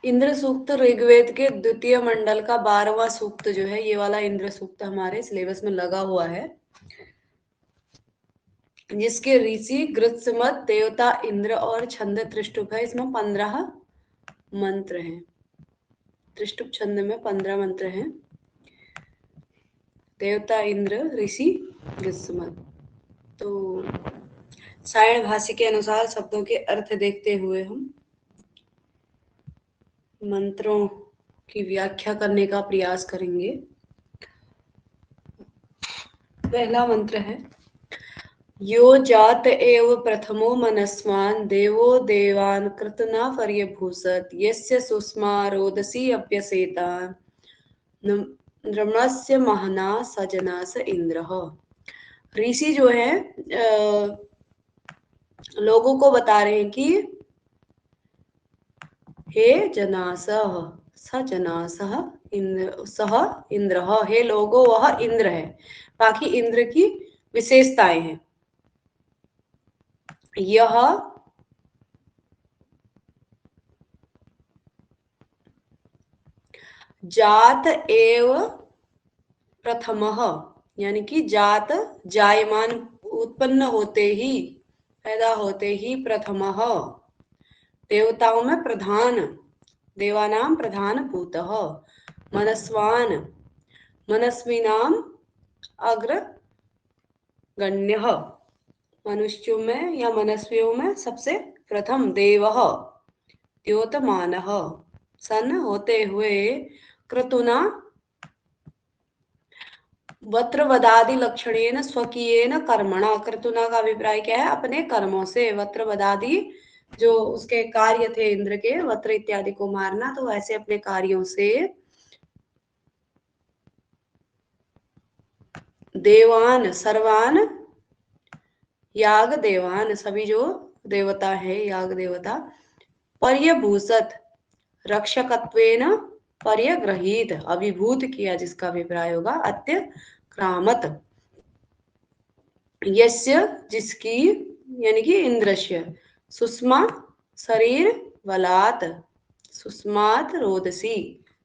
इंद्र सूक्त ऋग्वेद के द्वितीय मंडल का 12वां सूक्त जो है, ये वाला इंद्र सूक्त हमारे सिलेबस में लगा हुआ है, जिसके ऋषि गृत्समत, देवता इंद्र और छंद त्रिष्टुप है। इसमें 15 मंत्र हैं। त्रिष्टुप छंद में 15 मंत्र हैं। देवता इंद्र, ऋषि गृत्समत। तो सायण भाषी के अनुसार शब्दों के अर्थ देखते हुए हम मंत्रों की व्याख्या करने का प्रयास करेंगे। पहला मंत्र है, यो जात एव प्रथमो मनस्वान् देवो देवान् कृतना पर्यभूषत यस्य सुष्मा रोदसी अप्यसेता नृम्णस्य महना सजनास इंद्रः। ऋषि जो है लोगों को बता रहे हैं कि हे जनासः स जनासः सह इंद्रः, हे लोगो वह इंद्र है। बाकी इंद्र की विशेषताएं हैं। यह जात एव प्रथमः, यानी कि जात जायमान, उत्पन्न होते ही, पैदा होते ही, प्रथमः देवताओं में प्रधान, देवानां प्रधान भूतः, मनस्वान मनस्विनाम अग्रगण्यः, मनुष्यों में या मनस्वियों में सबसे प्रथम, देवः द्योतमानः, सन होते हुए, क्रतुना वत्रवदादि लक्षणेन स्वकीयेन कर्मणा। क्रतुना का अभिप्राय क्या है? अपने कर्मों से। वत्रवदादि जो उसके कार्य थे इंद्र के, वत्र इत्यादि को मारना, तो ऐसे अपने कार्यों से देवान सर्वान याग देवान, सभी जो देवता है, याग देवता, पर्यभूषत रक्षकत्वेन पर्यग्रहीत, अभिभूत किया, जिसका अभिप्राय होगा अत्यक्रामत, यस्य जिसकी, यानी कि इंद्रस्य, सुष्मा शरीर बलात्, सुष्मात रोदसी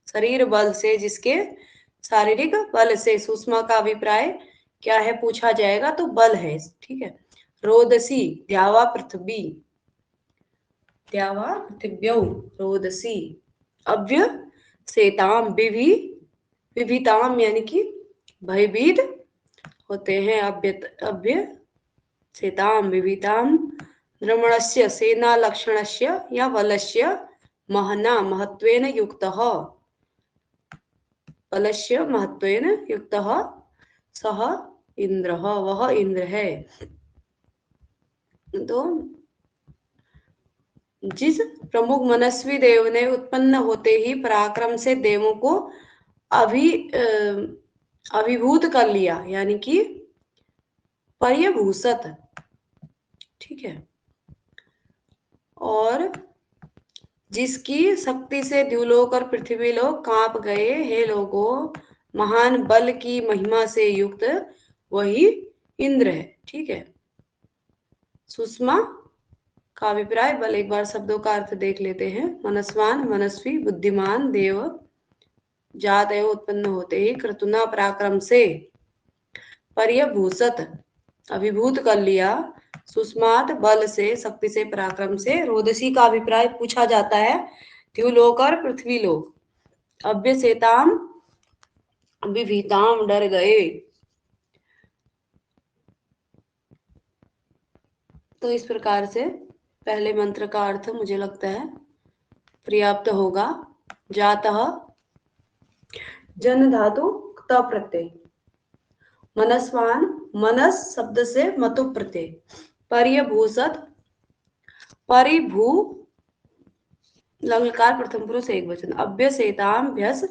शरीर बल से, जिसके शारीरिक बल से। सुष्मा का अभिप्राय क्या है पूछा जाएगा तो बल है, ठीक है। रोदसी द्यावा पृथ्वी, द्यावा पृथिव्यौ रोदसी, अव्य सेताम विभिताम, यानी कि भयभीत होते हैं, अभ्य सेताम विभिताम, द्रमणस्य सेना लक्षणस्य या बलस्य, महना महत्वेन युक्तः, बलस्य महत्वेन युक्तः, सह इंद्रः वह इंद्र है। तो जिस प्रमुख मनस्वी देव ने उत्पन्न होते ही पराक्रम से देवों को अभिभूत कर लिया, यानी कि पर्यभूषत, ठीक है, और जिसकी शक्ति से द्युलोक और पृथ्वी लोक कांप गए, हे लोगों महान बल की महिमा से युक्त वही इंद्र है, ठीक है। सुषमा का अभिप्राय बल, एक बार शब्दों का अर्थ देख लेते हैं। मनस्वान मनस्वी, बुद्धिमान, देव, जात एवं उत्पन्न होते ही, क्रतुना पराक्रम से, पर्यभूषत अभिभूत कर लिया, सुष्मात बल से, शक्ति से, पराक्रम से। रोदसी का अभिप्राय पूछा जाता है द्युलोक और पृथ्वी लोक, अभ्यसेताम विभीताम डर गए। तो इस प्रकार से पहले मंत्र का अर्थ मुझे लगता है पर्याप्त होगा। जातः जन धातु त प्रत्यय, मनस्वान मनस शब्द से मतु प्रत्यय, पर्यभूषत परिभू लंग लकार प्रथम पुरुष एक वचन, अभ्यसेताम भ्यस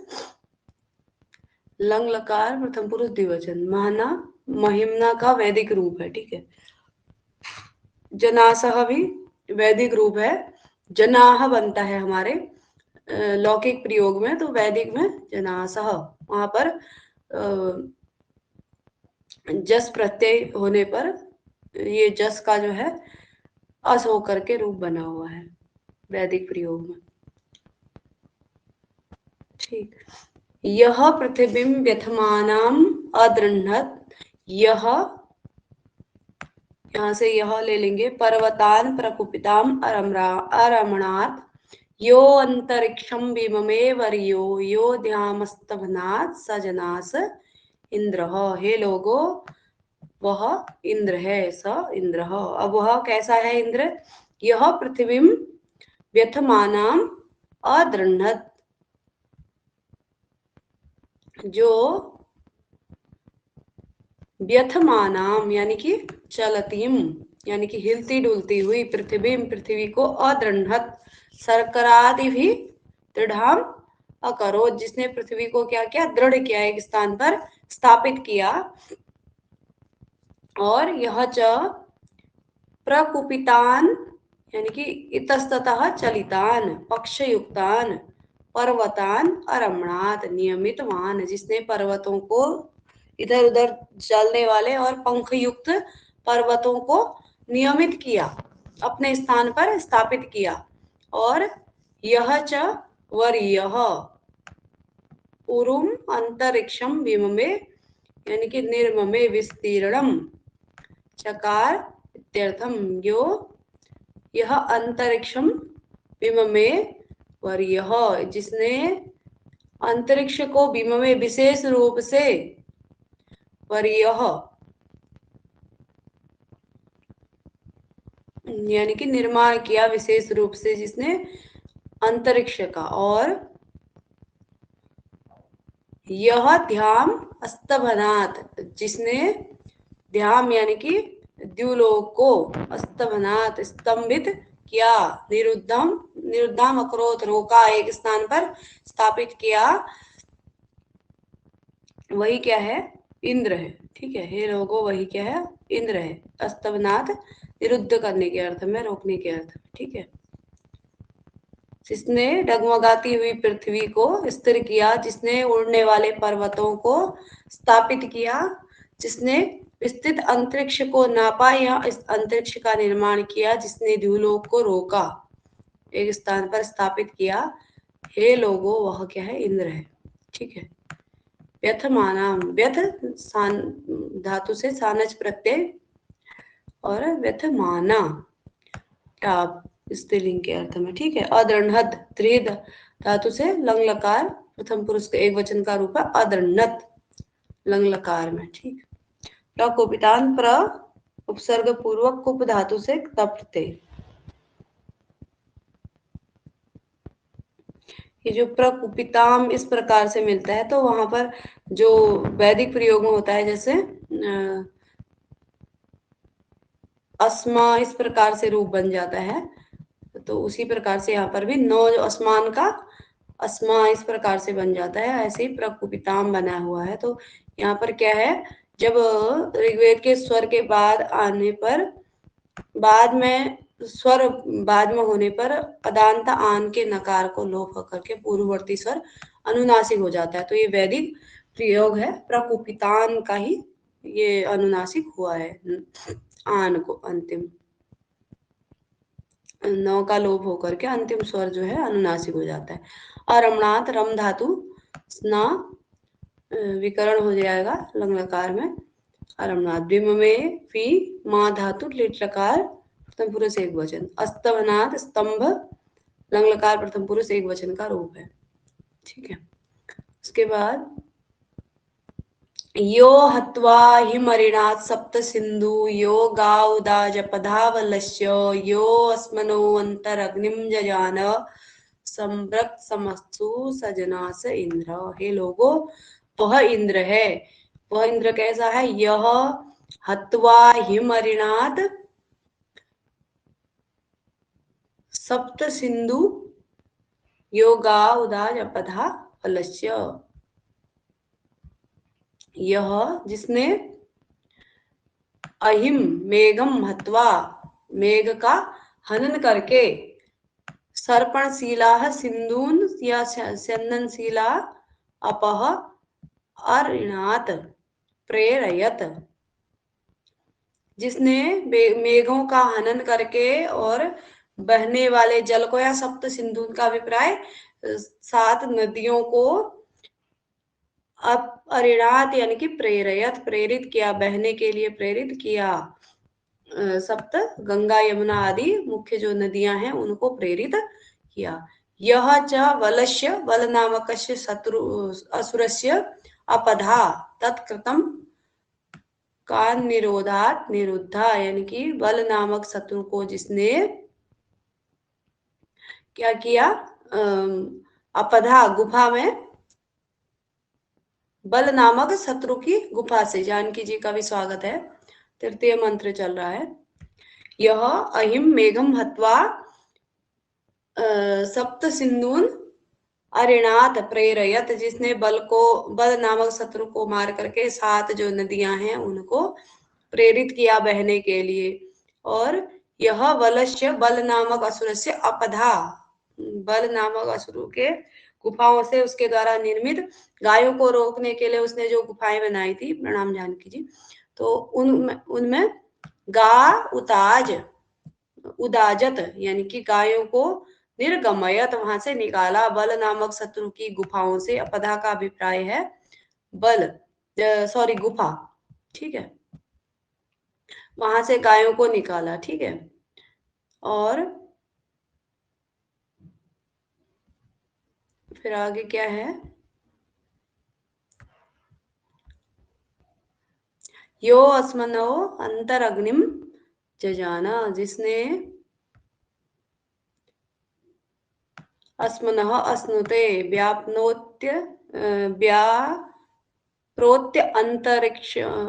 लंग लकार प्रथम पुरुष द्विवचन, महना महिमना का वैदिक रूप है, ठीक है। जनासह भी वैदिक रूप है, जनाह बनता है हमारे लौकिक प्रयोग में, तो वैदिक में जनासह, वहां पर जस प्रत्यय होने पर ये जस का जो है अस होकर के रूप बना हुआ है वैदिक प्रयोग में। ठीक। यह पृथिवीं व्यथमानाम अदृह्णत्, यह, यहाँ से यह ले लेंगे, पर्वतान प्रकुपिताम अरमणात्, यो अंतरिक्षम विममे वर्यो यो ध्यामस्तभनात् सजनास इंद्र। हे लोगो, वह इंद्र है, स इंद्र। अब वह कैसा है इंद्र? यह पृथ्वीम व्यथमानाम अदृह्णत्, जो व्यथमानाम यानी कि चलतीम यानी कि हिलती डुलती हुई, पृथ्वी पृथ्वी को, अदृह्णत् सरकरादि भी दृढ़ाम अकरो, जिसने पृथ्वी को क्या किया? दृढ़ किया, एक स्थान पर स्थापित किया। और यह च प्रकुपितान यानी कि इतस्ततः चलितान पक्षयुक्तान पर्वतान अरमणात नियमितवान, जिसने पर्वतों को, इधर उधर चलने वाले और पंख युक्त पर्वतों को नियमित किया, अपने स्थान पर स्थापित किया। और यह च वर्यः उरुम अंतरिक्षम विममे यानी कि निर्ममे विस्तीर्णम चकार इत्यर्थम, यो यह अंतरिक्षम विममे वर्यः, जिसने अंतरिक्ष को विममे विशेष रूप से, वर्यः यानी कि निर्माण किया विशेष रूप से, जिसने अंतरिक्ष का। और यह ध्याम अस्तभनात, जिसने ध्याम यानी कि द्युलोक को, अस्तभनात स्तंभित किया, निरुद्धम अक्रोध रोका, एक स्थान पर स्थापित किया, वही क्या है? इंद्र है। ठीक है, हे लोगों, वही क्या है? इंद्र है। अस्तभनात निरुद्ध करने के अर्थ में, रोकने के अर्थ में। ठीक है, जिसने डगमगाती हुई पृथ्वी को स्थिर किया, जिसने उड़ने वाले पर्वतों को स्थापित किया, जिसने विस्तृत अंतरिक्ष को नापा या इस अंतरिक्ष का निर्माण किया, जिसने द्युलोक को रोका, एक स्थान पर स्थापित किया, हे लोगों, वह क्या है? इंद्र है। ठीक है, व्यथमानाम, व्यथ धातु से सानच प्रत्यय, और व्यथमाना स्त्रीलिंग के अर्थ में। ठीक है, अदृह्णत् त्रिद धातु से लंग लकार प्रथम पुरुष के एक वचन का रूप है, अदृह्णत् लंग लकार में। ठीक, प्रकुपितान प्र उपसर्ग पूर्वक कुप धातु से तप्ते, ये जो प्रकुपिताम इस प्रकार से मिलता है, तो वहां पर जो वैदिक प्रयोग में होता है, जैसे अस्मा इस प्रकार से रूप बन जाता है, तो उसी प्रकार से यहाँ पर भी नौ जो आसमान का अस्मा इस प्रकार से बन जाता है, ऐसे ही प्रकुपिताम बना हुआ है। तो यहाँ पर क्या है? जब ऋग्वेद के स्वर के बाद आने पर, बाद में स्वर बाद में होने पर अदांत आन के नकार को लोप होकर के पूर्ववर्ती स्वर अनुनासिक हो जाता है, तो ये वैदिक प्रयोग है, प्रकुपितान का ही ये अनुनासिक हुआ है, आन को अंतिम नौ का लोप होकर के अंतिम स्वर जो है अनुनासिक हो जाता है। अरमणात रम धातु स्ना विकरण हो जाएगा लंग लकार में, अरमनाथ। द्विम में फी माँ धातु लिट लकार प्रथम पुरुष एक वचन, अस्तवनाथ स्तंभ लंग लकार प्रथम पुरुष एक वचन का रूप है। ठीक है, उसके बाद यो हत्वा हिमरिणात् सप्त सिंधु यो गाउदाजपधावलस्य यो अस्मनो अंतरग्निम जजान संव्रत समस्तु सजनास इंद्र। हे लोगो, वह इंद्र है। वह इंद्र कैसा है? यह हत्वा हिमरिणात् सप्त सिंधु यो गाउदाजपधा फलस्य, यह जिसने अहिम मेघम हत्वा मेघ का हनन करके, सर्पणशीला सिंधून या चंदनशीला अपह अरिणात प्रेरयत, जिसने मेघों का हनन करके और बहने वाले जल को या सप्त सिंधु का अभिप्राय 7 नदियों को अपरिणात यानी कि प्रेरित किया, बहने के लिए प्रेरित किया। सप्त गंगा यमुना आदि मुख्य जो नदियां हैं उनको प्रेरित किया। यह च वलस्य वल नामकस्य शत्रु असुरस्य अपधा तत्कृतम का निरोधात निरुद्धा, यानी कि वल नामक शत्रु को जिसने क्या किया, अपधा गुफा में, बल नामक शत्रु की गुफा से, जानकी जी का भी स्वागत है, तृतीय मंत्र चल रहा है। यह अहिम मेघम हत्वा सप्त सिंधुन अरिणात प्रेरयत, जिसने बल नामक शत्रु को मार करके 7 जो नदियां हैं उनको प्रेरित किया बहने के लिए। और यह वलस्य बल नामक असुर से अपधा, बल नामक असुर के गुफाओं से उसके द्वारा निर्मित गायों को रोकने के लिए उसने जो गुफाएं बनाई थी, प्रणाम जानकी जी, तो उनमें गा उदाजत यानी कि गायों को निर्गमयत वहां से निकाला, बल नामक शत्रु की गुफाओं से। अपधा का अभिप्राय है बल, सॉरी गुफा, ठीक है, वहां से गायों को निकाला, ठीक है। और फिर आगे क्या है, यो अस्मनो अंतरग्निम जजाना, जिसने अस्मनः अस्नुते व्याप्नोत्य व्याप्रोत्य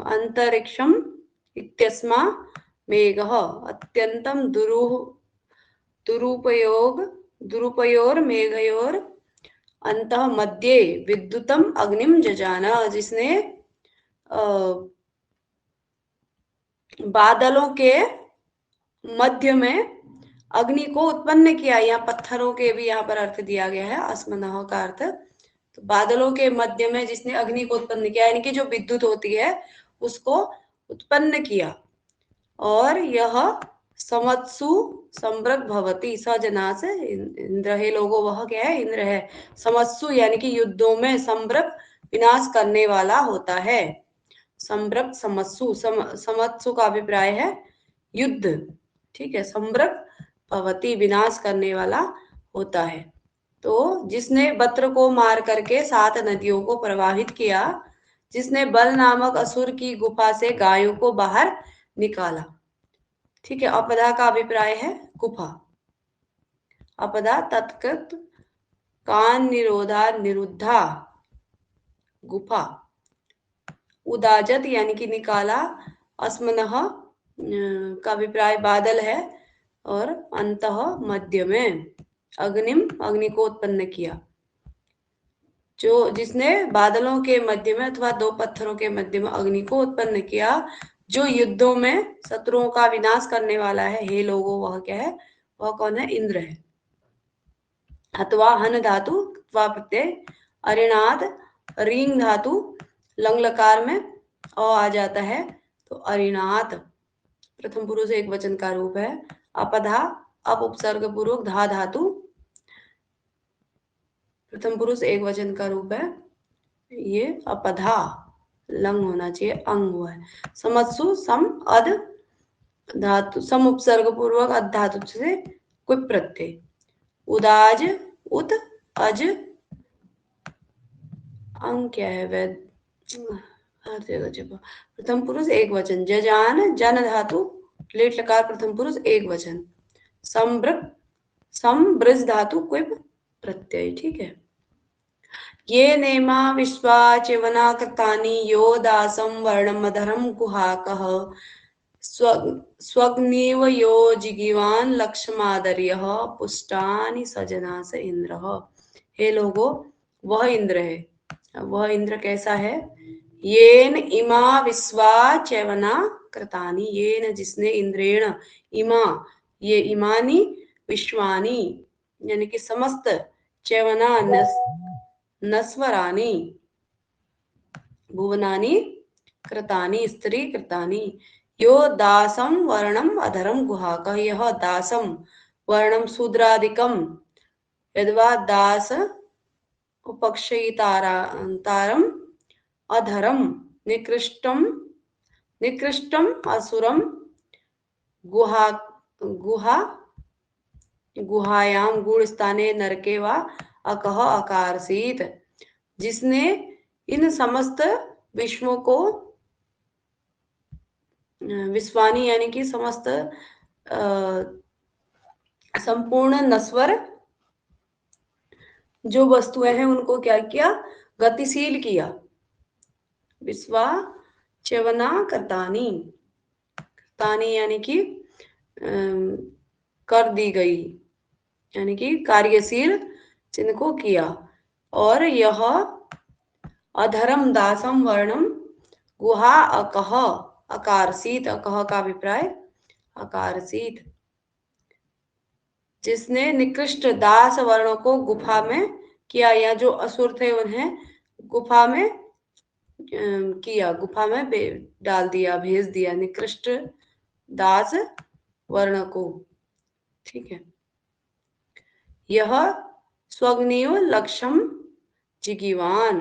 अंतरिक्षम इत्यस्मा मेघः अत्यंतम दुरुपयोर मेघयोर अंतः मध्ये विद्युतम अग्निम जजाना, जिसने बादलों के मध्य में अग्नि को उत्पन्न किया। यहाँ पत्थरों के भी यहाँ पर अर्थ दिया गया है, अस्मनः का अर्थ, तो बादलों के मध्य में जिसने अग्नि को उत्पन्न किया, यानी कि जो विद्युत होती है उसको उत्पन्न किया। और यह समत्सु सम्रक भवती सजना से इंद्र, हे लोगो वह क्या है, इंद्र है। समत्सु यानी कि युद्धों में सम्रक विनाश करने वाला होता है। सम्रक समत्सु, समत्सु का अभिप्राय है युद्ध, ठीक है। सम्रक भवती विनाश करने वाला होता है। तो जिसने बत्र को मार करके 7 नदियों को प्रवाहित किया, जिसने बल नामक असुर की गुफा से गायों को बाहर निकाला, ठीक है। अपदा का अभिप्राय है गुफा, अपदा तत्कृत कान निरोधा निरुद्धा गुफा, उदाजत यानी कि निकाला, अस्मनः का अभिप्राय बादल है, और अंतः मध्य में अग्निम अग्नि को उत्पन्न किया, जो जिसने बादलों के मध्य में अथवा 2 पत्थरों के मध्य में अग्नि को उत्पन्न किया, जो युद्धों में शत्रुओं का विनाश करने वाला है। हे लोगों वह क्या है, वह कौन है, इंद्र है। अथवा हन धातु त्वा प्रत्यय, अरिणाद रींग धातु लंग लकार में अ आ जाता है, तो अरिणात प्रथम पुरुष एक वचन का रूप है। अपधा अप उपसर्ग पूर्वक धा धातु प्रथम पुरुष एक वचन का रूप है, ये अपधा लंग होना चाहिए, अंग हुआ है। समत्सु सम अध धातु सम उपसर्ग पूर्वक अध धातु से कुप प्रत्यय, उदाज उत अज अंग क्या है, वैद प्रथम पुरुष एक वचन, जजान जन धातु लेट लकार प्रथम पुरुष एक वचन, समब्रज धातु क्विप प्रत्यय, ठीक है। ये नेमा विश्वा चिवना कृतानि यो दासं वर्णमधरं गुहाकः स्वग्नीव यो जिगीवान लक्ष्मादर्यः पुष्टानि सजना स इंद्रः। हे लोगो वह इंद्र है। वह इंद्र कैसा है, येन इमा विश्वा चैवना कृतानि, येन जिसने, इंद्रेण इमा ये इमानी विश्वानी यानी कि समस्त, चैवना नस्वरानी भुवनानी कृतानि स्त्री कृतानि, यो दासम वर्णम अधरम गुहाक, यह दासम वर्णम शूद्रादिकम यद्वा दास उपक्षयितारम अधरम निकृष्टम असुरम गुहा गुहायां गूढ़स्थाने नरके वा अकह अकारसीत। जिसने इन समस्त विश्वों को विश्वानी यानी कि समस्त संपूर्ण नश्वर जो वस्तुएं हैं उनको क्या किया, गतिशील किया। विश्वा च्यवना करतानी, तानी यानी कि कर दी गई, यानी कि कार्यशील जिनको किया। और यह अधरम दासम वर्णम गुहा अकह अकारसीत, अकह का अभिप्राय अकारसीत। जिसने निकृष्ट दास वर्णों को गुफा में किया, या जो असुर थे उन्हें गुफा में किया, गुफा में डाल दिया, भेज दिया, निकृष्ट दास वर्ण को। ठीक है। यह स्वग्निव लक्ष्यम जिगीवान,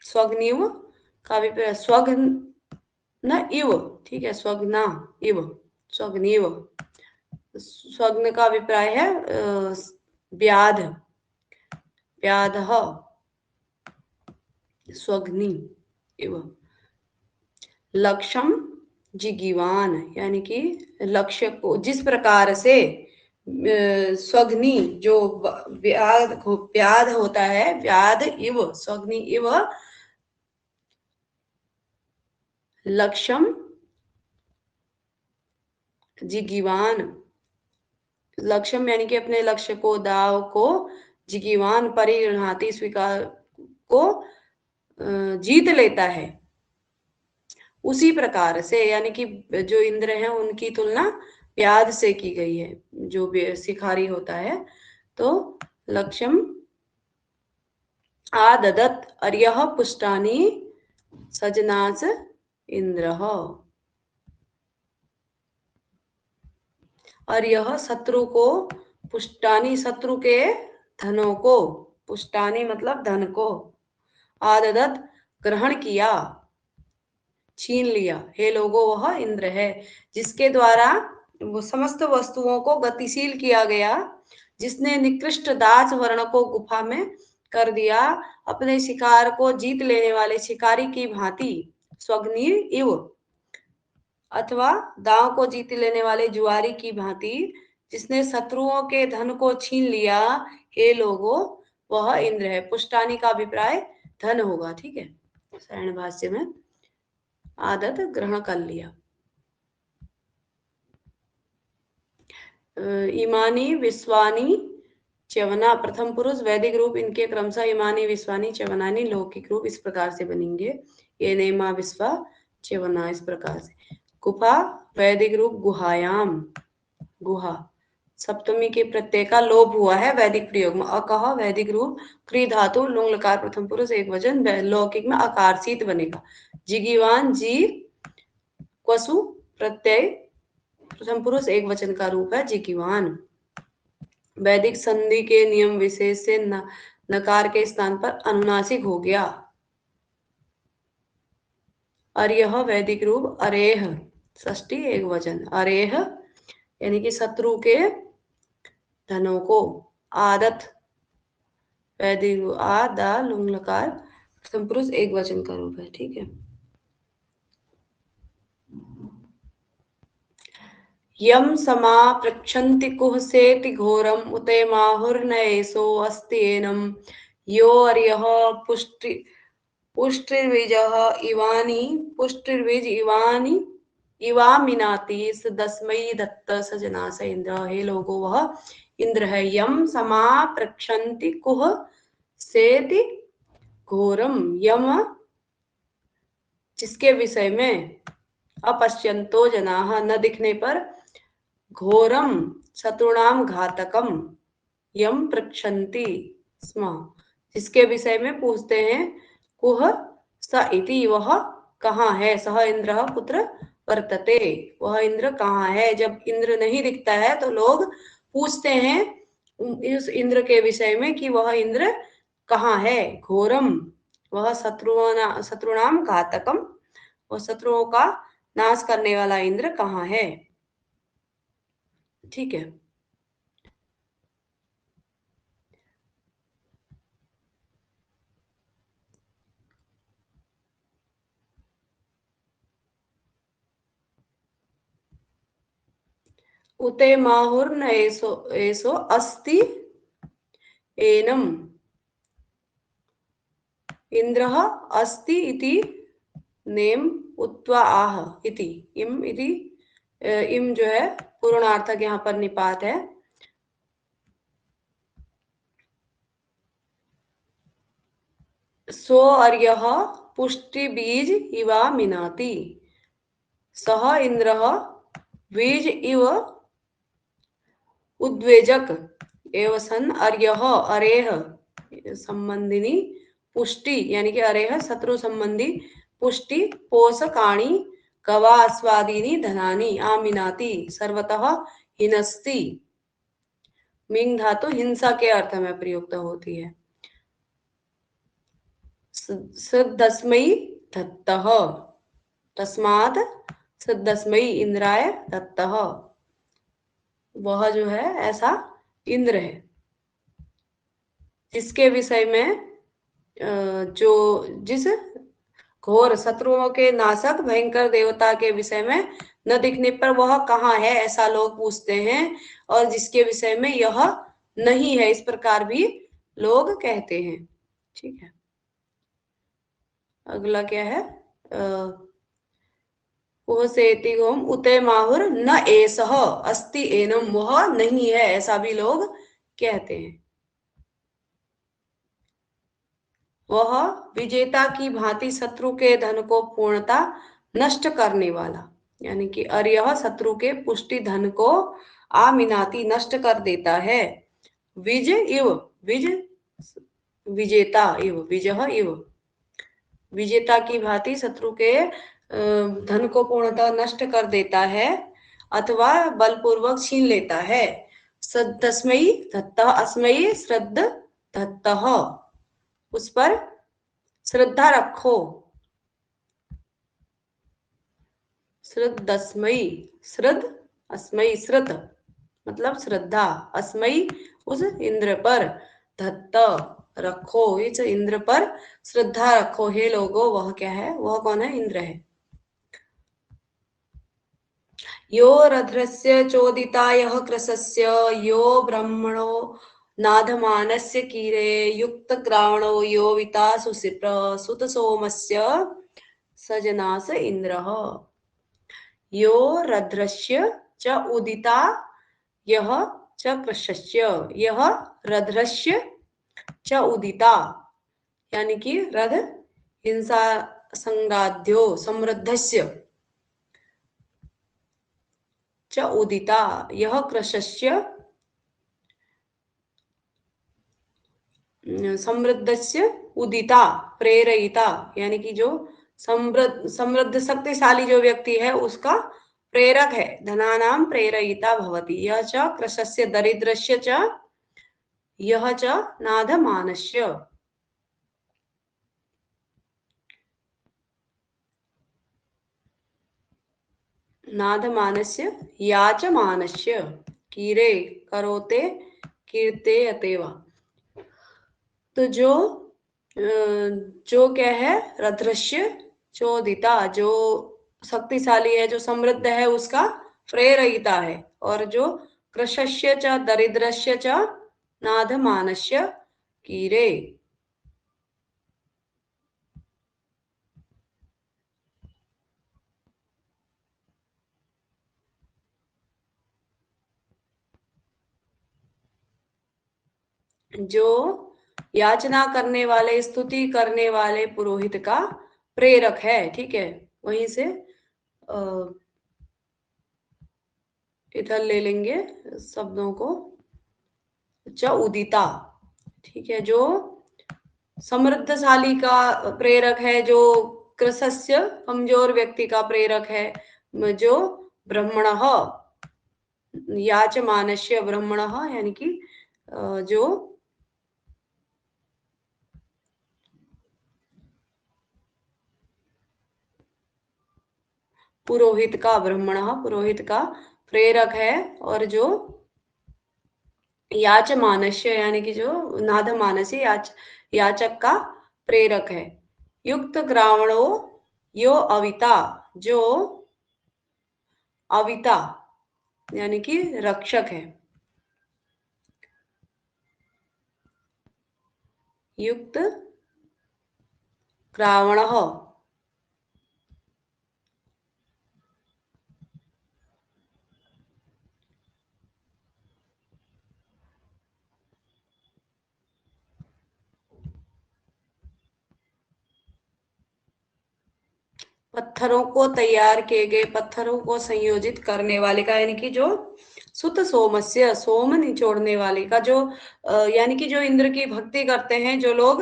स्वग्निव का विपरीत स्वग्न इव, ठीक है, स्वग्ना इव, स्वग्निव। स्वग्न का अभिप्राय है व्याध, व्याधः, स्वग्नि इव। लक्ष्यम जिगीवान यानी कि लक्ष्य को, जिस प्रकार से स्वग्नि जो व्याध होता है, व्याध इव, स्वग्नि इव लक्ष्यम जिगीवान, लक्ष्यम यानी कि अपने लक्ष्य को, दाव को, जिगीवान परिगृहाति स्वीकार को जीत लेता है। उसी प्रकार से यानी कि जो इंद्र हैं उनकी तुलना व्याध से की गई है, जो शिकारी होता है। तो लक्ष्यम आददत अर्यः पुष्टानि सजनास इंद्रः, और यह शत्रु को पुष्टानी, शत्रु के धनों को, पुष्टानी मतलब धन को, आददत ग्रहण किया, छीन लिया, हे लोगों वह इंद्र है जिसके द्वारा वो समस्त वस्तुओं को गतिशील किया गया, जिसने निकृष्ट दास वर्ण को गुफा में कर दिया, अपने शिकार को जीत लेने वाले शिकारी की भांति, स्वग्नि इव, अथवा दांव को जीत लेने वाले जुआरी की भांति, जिसने शत्रुओं के धन को छीन लिया, हे लोगों वह इंद्र है। पुष्टानी का अभिप्राय धन होगा। ठीक है, सायण भाष्य में आदत ग्रहण कर लिया। इमानी विश्वानी च्यवना, प्रथम पुरुष वैदिक रूप इनके क्रमशः इमानी विश्वानी च्यवनानी लौकिक रूप इस प्रकार से बनेंगे। ये नेमा विश्वा च्यवना इस प्रकार से। गुफा वैदिक रूप गुहायाम, गुहा सप्तमी के प्रत्यय का लोप हुआ है वैदिक प्रयोग में। अकह वैदिक रूप क्री धातु लुंग लकार प्रथम पुरुष एक वचन, लौकिक में अकारसीत बनेगा। जिगीवान जी क्वसु प्रत्यय प्रथम पुरुष एक वचन का रूप है जिगीवान। वैदिक संधि के नियम विशेष से नकार के स्थान पर अनुनासिक हो गया। अर्यः वैदिक रूप अरेह षष्ठी एक वचन, अरेह यानी कि शत्रु के धनों को। आदत वैदिक आदा लुंग लकार प्रथम पुरुष एक वचन का रूप है। ठीक है। यम समा पृक्षन्ति कुहसेति घोरम उते माहुर्नयेसो अस्त्येनम यो अर्यः पुष्टिर्विजः इवानी पुष्टिर्विज इवानी इवामिनाति दस्मै दत्त सजनास इंद्र, हे लोगो वह इंद्र है। यम समा पृक्षन्ति कुह सेति घोरम, यम जिसके विषय में अपश्यंतो जनाः न दिखने पर, घोरम शत्रुणाम घातकम, यम पृक्षन्ति स्म जिसके विषय में पूछते हैं, कुह स इति वह कहाँ है, सह इंद्र पुत्र वर्तते, वह इंद्र कहाँ है। जब इंद्र नहीं दिखता है तो लोग पूछते हैं इस इंद्र के विषय में कि वह इंद्र कहाँ है। घोरम, वह शत्रुणाम घातकम, वह शत्रुओं का नाश करने वाला इंद्र कहाँ है। ठीक है। उते माहुर्न एसो एसो अस्ति एनम इंद्रः अस्ति इति नेम उत्वा आह इति इम इति इम जो है पूर्णार्थक यहाँ पर निपात है। सो अर्यः पुष्टि बीज इवा मिनाति, सह इंद्रः बीज इव उद्वेजक एव सन अर्यः अरेह संबंधिनी पुष्टि, यानी कि अरेह शत्रु संबंधी पुष्टि पोषकाणी गवास्वादीनी धनानी आमिनाति सर्वतः हिनस्ति। मिंग धातु हिंसा के अर्थ में प्रयुक्त होती है। सदस्मयी दत्तः, तस्मात् सदस्मयी इंद्राय दत्तः, वह जो है ऐसा इंद्र है जिसके विषय में जो जिस घोर शत्रुओं के नाशक भयंकर देवता के विषय में न दिखने पर वह कहाँ है ऐसा लोग पूछते हैं, और जिसके विषय में यह नहीं है इस प्रकार भी लोग कहते हैं। ठीक है। अगला क्या है, ओम उते माहुर न एसह अस्ति एनम, वह नहीं है ऐसा भी लोग कहते हैं। वह विजेता की भांति शत्रु के धन को पूर्णता नष्ट करने वाला, यानी कि अर्यः शत्रु के पुष्टि धन को आमिनाति नष्ट कर देता है। विज इव, विज विजेता इव, विजह इव, विजेता की भांति शत्रु के धन को पूर्णतः नष्ट कर देता है अथवा बलपूर्वक छीन लेता है। तस्मयी दत्तः अस्मयी श्रद्ध दत्तः, उस पर श्रद्धा रखो। श्रद्धस्मयी, श्रद्ध अस्मयी, श्रद्ध मतलब श्रद्धा, अस्मयी उस इंद्र पर, दत्त रखो, इस इंद्र पर श्रद्धा रखो हे लोगो। वह क्या है, वह कौन है, इंद्र है। यो रध्रस्य चोदिता यः कृशस्य, यो ब्रह्मणो नाधमानस्य कीरे युक्त ग्रावणो यो विता सुसिप्र सुत सोमस्य सजनास इंद्रः। यो रध्रस्य च उदिता यः च कृशस्य, यह रध्रस्य च उदिता, यानी कि रध हिंसा संगाध्यो समृद्धस्य च उदिता, यह कृशस्य समृद्धस्य उदिता प्रेरयिता, यानी कि जो समृद्ध शक्तिशाली जो व्यक्ति है उसका प्रेरक है। धनानां प्रेरयिता भवति। यह च कृशस्य दरिद्रस्य च, यह च नाधमानस्य, नाधमानस्य याचमानस्य, कीरे करोते कीर्ते अतेवा। तो जो क्या है, रध्रस्य चोदिता, जो शक्तिशाली है, जो समृद्ध है उसका प्रेरयिता है, और जो कृशस्य च दरिद्रस्य च नाधमानस्य कीरे। जो याचना करने वाले, स्तुति करने वाले पुरोहित का प्रेरक है। ठीक है, वहीं से इधर ले लेंगे शब्दों को, च उदिता। ठीक है, जो समृद्धशाली का प्रेरक है, जो कृशस्य कमजोर व्यक्ति का प्रेरक है, जो ब्रह्मणः याचमानस्य ब्रह्मणः यानी कि जो पुरोहित का, ब्रह्मणः पुरोहित का प्रेरक है, और जो याचमानस्य यानी कि जो नादमानसी याचक का प्रेरक है। युक्त ग्रावणो यो अविता, जो अविता यानी कि रक्षक है। युक्त ग्रावणः पत्थरों को तैयार किए गए पत्थरों को संयोजित करने वाले का, यानी कि जो सुत सोमस्य सोम निचोड़ने वाले का, जो यानी कि जो इंद्र की भक्ति करते हैं, जो लोग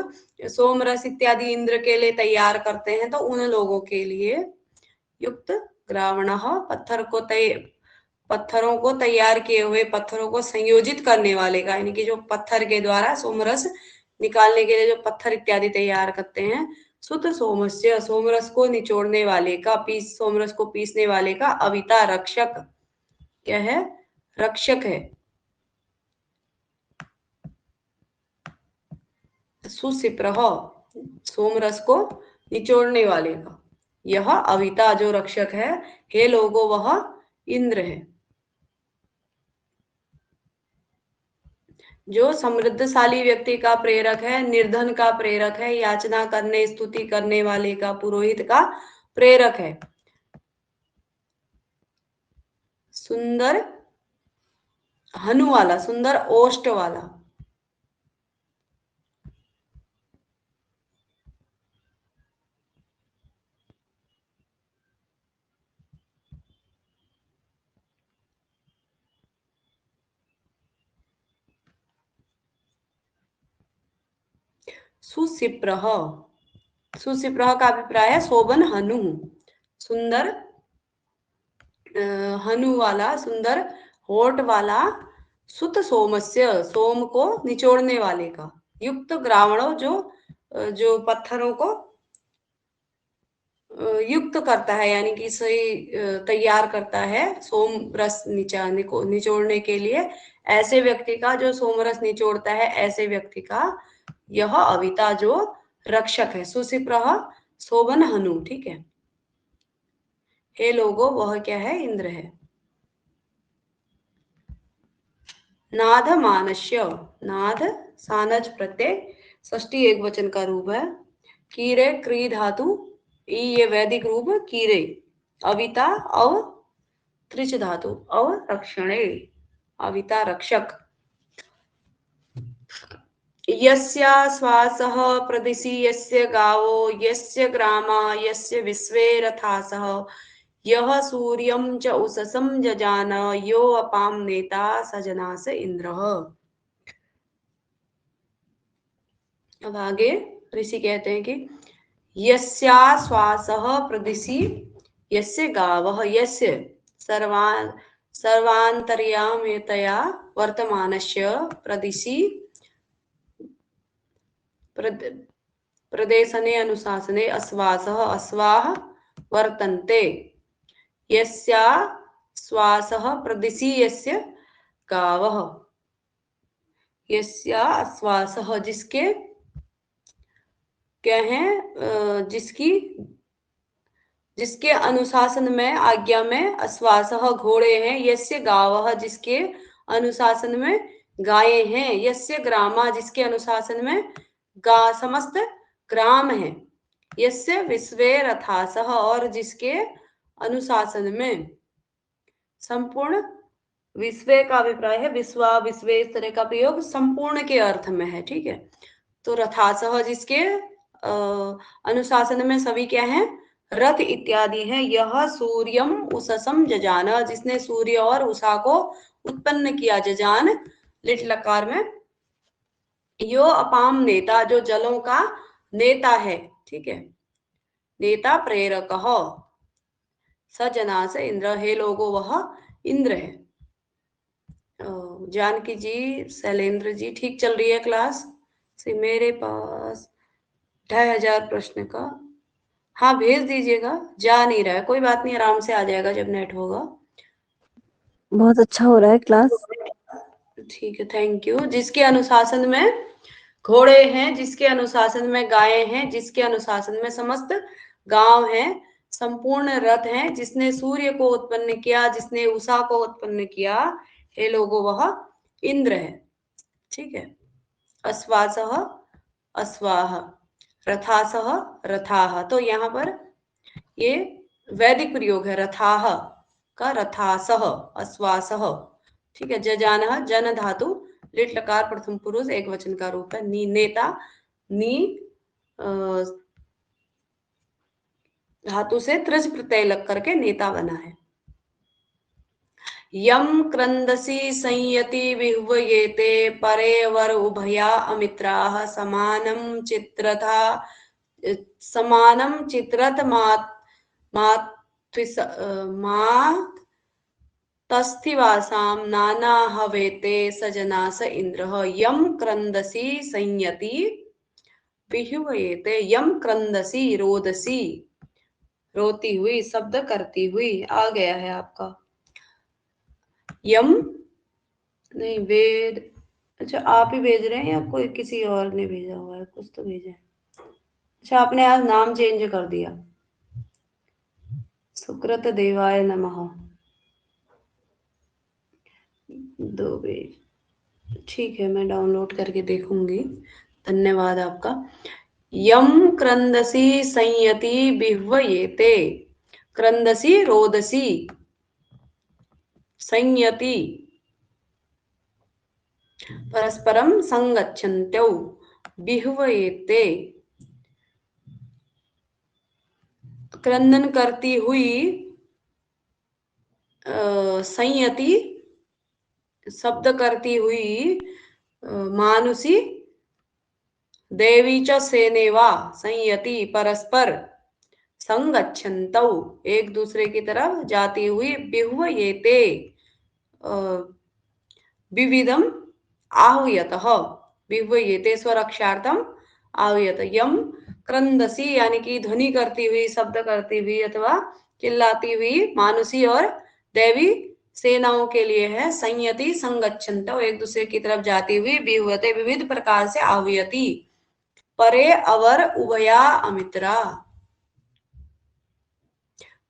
सोम रस इत्यादि इंद्र के लिए तैयार करते हैं, तो उन लोगों के लिए युक्त ग्रावण पत्थरों को तैयार किए हुए पत्थरों को संयोजित करने वाले का, यानी कि जो पत्थर के द्वारा सोमरस निकालने के लिए जो पत्थर इत्यादि तैयार करते हैं, सुत सोमस्य सोमरस को निचोड़ने वाले का, सोमरस को पीसने वाले का, अविता रक्षक, क्या है, रक्षक है। सुसिप्रह सोमरस को निचोड़ने वाले का, यह अविता जो रक्षक है, हे लोगों वह इंद्र है। जो समृद्धशाली व्यक्ति का प्रेरक है, निर्धन का प्रेरक है, याचना करने स्तुति करने वाले का, पुरोहित का प्रेरक है। सुंदर हनु वाला, सुंदर ओष्ठ वाला, सुसिप्रह, सुसिप्रह का अभिप्राय है शोभन हनु, सुंदर हनु वाला, सुंदर होठ वाला, सुत सोमस्य सोम को निचोड़ने वाले का, युक्त ग्रावणों जो पत्थरों को युक्त करता है, यानी कि सही तैयार करता है सोम रस निचोड़ने के लिए, ऐसे व्यक्ति का, जो सोम रस निचोड़ता है, ऐसे व्यक्ति का यह अविता जो रक्षक है। सुसिप्रह शोभन हनु, ठीक है। हे लोगों वह क्या है, इंद्र है। नाद मानस्य, नाद सानज प्रत्यय षष्ठी एक वचन का रूप है। कीरे क्री धातु ये वैदिक रूप कीरे, अविता अव त्रिच धातु अव रक्षणे, अविता रक्षक। यस्या श्वासः प्रदिशि यस्य गावो यस्य ग्रामा यस्य विश्वे रथासः यह सूर्यं च उषसं जजान यो अपां नेता सजनास इंद्रः। अब आगे ऋषि कहते हैं कि यस्या श्वासः प्रदिशि यस्य गावः यस्य सर्वान्तर्याम्यतया वर्तमानस्य प्रदिशि प्रदेशने अनुशासने अश्वासः अश्वाः वर्तन्ते। यस्या श्वासः प्रदिशि यस्य गावः, यस्या श्वासः जिसके क्या है, जिसके अनुशासन में आज्ञा में, अश्वासः घोड़े हैं, यस्य गावः जिसके अनुशासन में गायें हैं, यस्य ग्रामा जिसके अनुशासन में समस्त ग्राम है, यस्य विश्वे रथासः और जिसके अनुशासन में संपूर्ण, विश्वे का अभिप्राय है विश्वा विश्वे, इस तरह का प्रयोग संपूर्ण के अर्थ में है, ठीक है। तो रथासह जिसके अनुशासन में सभी क्या है, रथ इत्यादि है। यह सूर्यम उषसम जजान, जिसने सूर्य और उषा को उत्पन्न किया, जजान लिट लकार में। यो अपाम नेता जो जलों का नेता है, ठीक है, नेता प्रेरक, स जनास इंद्र, हे लोगो वह इंद्र है। जानकी जी, शैलेंद्र जी, ठीक चल रही है क्लास से? मेरे पास 2500 प्रश्न का, हाँ भेज दीजिएगा। जा नहीं रहा है, कोई बात नहीं, आराम से आ जाएगा जब नेट होगा। बहुत अच्छा हो रहा है क्लास। ठीक है, थैंक यू। जिसके अनुशासन में घोड़े हैं, जिसके अनुशासन में गायें हैं, जिसके अनुशासन में समस्त गांव हैं, संपूर्ण रथ हैं, जिसने सूर्य को उत्पन्न किया, जिसने उषा को उत्पन्न किया, हे लोगो वह इंद्र है। ठीक है। अश्वासः अश्वाह, रथासः रथाः। तो यहाँ पर ये वैदिक प्रयोग है, रथाः का रथासः, अश्वासः। ठीक है। जजानः, जन धातु, लिट लकार प्रथम पुरुष एक वचन का रूप है। नी नेता, नी धातु से त्रज प्रत्यय लग करके नेता बना है। यम क्रंदसी संयति विह्वयेते परे वर उभया अमित्राः समानं चित्रथा समानं चित्रत तस्थिवासां नाना हवेते सजनास इंद्रः। यम क्रंदसी संयति विह्वयेते, यम क्रंदसी रोदसी, रोती हुई, शब्द करती हुई, आ गया है आपका। यम नहीं, वेद, अच्छा आप ही भेज रहे हैं या कोई किसी और ने भेजा हुआ है? कुछ तो भेजा है। अच्छा, आपने आज नाम चेंज कर दिया। सुकृत देवाय नमः। 2 पेज, ठीक है, मैं डाउनलोड करके देखूंगी। धन्यवाद आपका। यम क्रंदसी संयति विह्वयेते, क्रंदसी रोदसी, संयति परस्परम संगच्छन्त्यौ, विह्वयेते क्रंदन करती हुई, संयति शब्द करती हुई, मानुषी, देवी च सेनेवा, संयति परस्पर, संगच्छन्तौ एक दूसरे की तरफ जाती हुई, विह्वयेते विविधम आहूयतः, विह्वयेते स्वरक्षार्थम आहूयत। यम क्रंदसी यानी कि ध्वनि करती हुई, शब्द करती हुई अथवा चिल्लाती हुई मानुषी और देवी सेनाओं के लिए है। संयति संगच्छन्तौ एक दूसरे की तरफ जाती हुई, विह्वते विविध प्रकार से आहूयति, परे अवर उभया अमित्रा,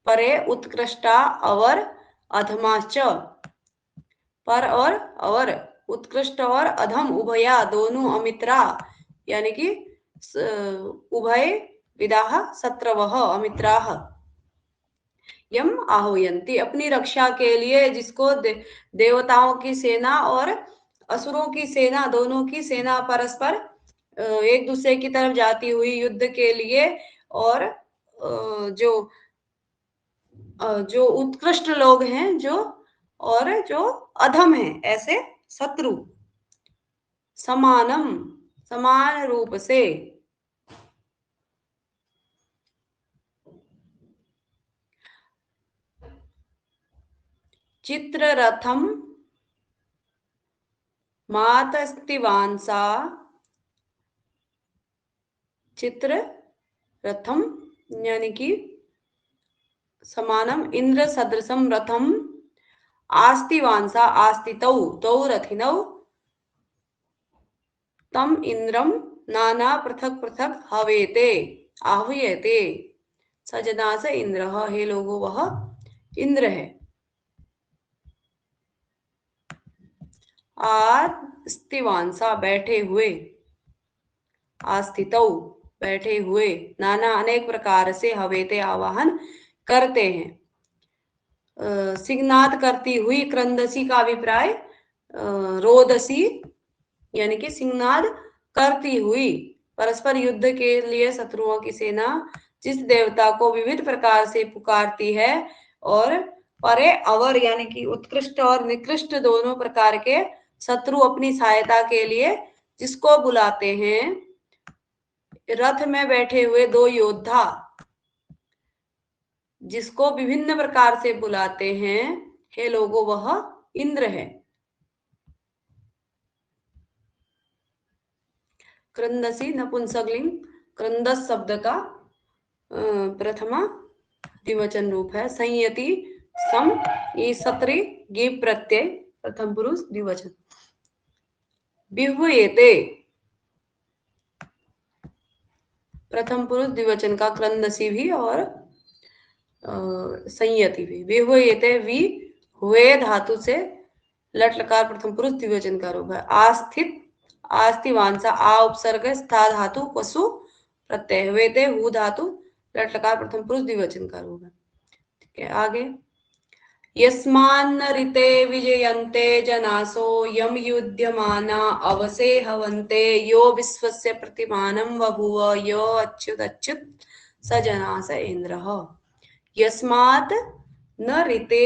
परे उत्कृष्टा अवर अधमाच, पर और अवर, उत्कृष्ट और अधम, उभया दोनों, अमित्रा यानी कि उभय विदाह शत्रवः अमित्राः। यम आहूयन्ति अपनी रक्षा के लिए, जिसको देवताओं की सेना और असुरों की सेना, दोनों की सेना परस्पर एक दूसरे की तरफ जाती हुई युद्ध के लिए, और जो उत्कृष्ट लोग हैं, जो और जो अधम हैं, ऐसे शत्रु, समानम समान रूप से, चित्ररथम मातस्तिवांसा, चित्र रथम यानी कि समानम इंद्र सदृशम रथम, आस्तिवांसा आस्तितौ, तौ रथिनौ, तम इंद्रम नाना पृथक पृथक हवेते आहूयते, सजनास इंद्र, हे लोगो वह इंद्र है। आस्तिवांसा बैठे हुए, आस्थितौ बैठे हुए, नाना अनेक प्रकार से, हवेते आवाहन करते हैं। सिग्नात करती हुई, क्रंदसी का अभिप्राय रोदसी यानी कि सिंहनाद करती हुई, परस्पर युद्ध के लिए शत्रुओं की सेना जिस देवता को विविध प्रकार से पुकारती है, और परे अवर यानी कि उत्कृष्ट और निकृष्ट दोनों प्रकार के शत्रु अपनी सहायता के लिए जिसको बुलाते हैं। रथ में बैठे हुए 2 योद्धा, जिसको विभिन्न प्रकार से बुलाते हैं, हे लोगों, वह इंद्र है। क्रंदसी नपुंसकलिंग क्रंदस शब्द का प्रथमा द्विवचन रूप है। संयति सम ये सत्री गिव प्रत्यय प्रथम पुरुष द्विवचन। विह्वयेते प्रथम पुरुष द्विवचन का क्रंदसी भी और संयति भी। विह्वयेते वी हुए धातु से लट लकार प्रथम पुरुष द्विवचन का रूप है। आस्थित आस्तिवांसा आ उपसर्ग स्था धातु पशु प्रत्यय। वेते हु धातु लट लकार प्रथम पुरुष द्विवचन का रूप है। ठीक है, आगे। यस्मान्न ऋते विजयन्ते जनासो यम युध्यमाना अवसे हवन्ते यो विश्वस्य प्रतिमानं बभूव यो अच्युत स जनास इंद्रः। यस्मात् न ऋते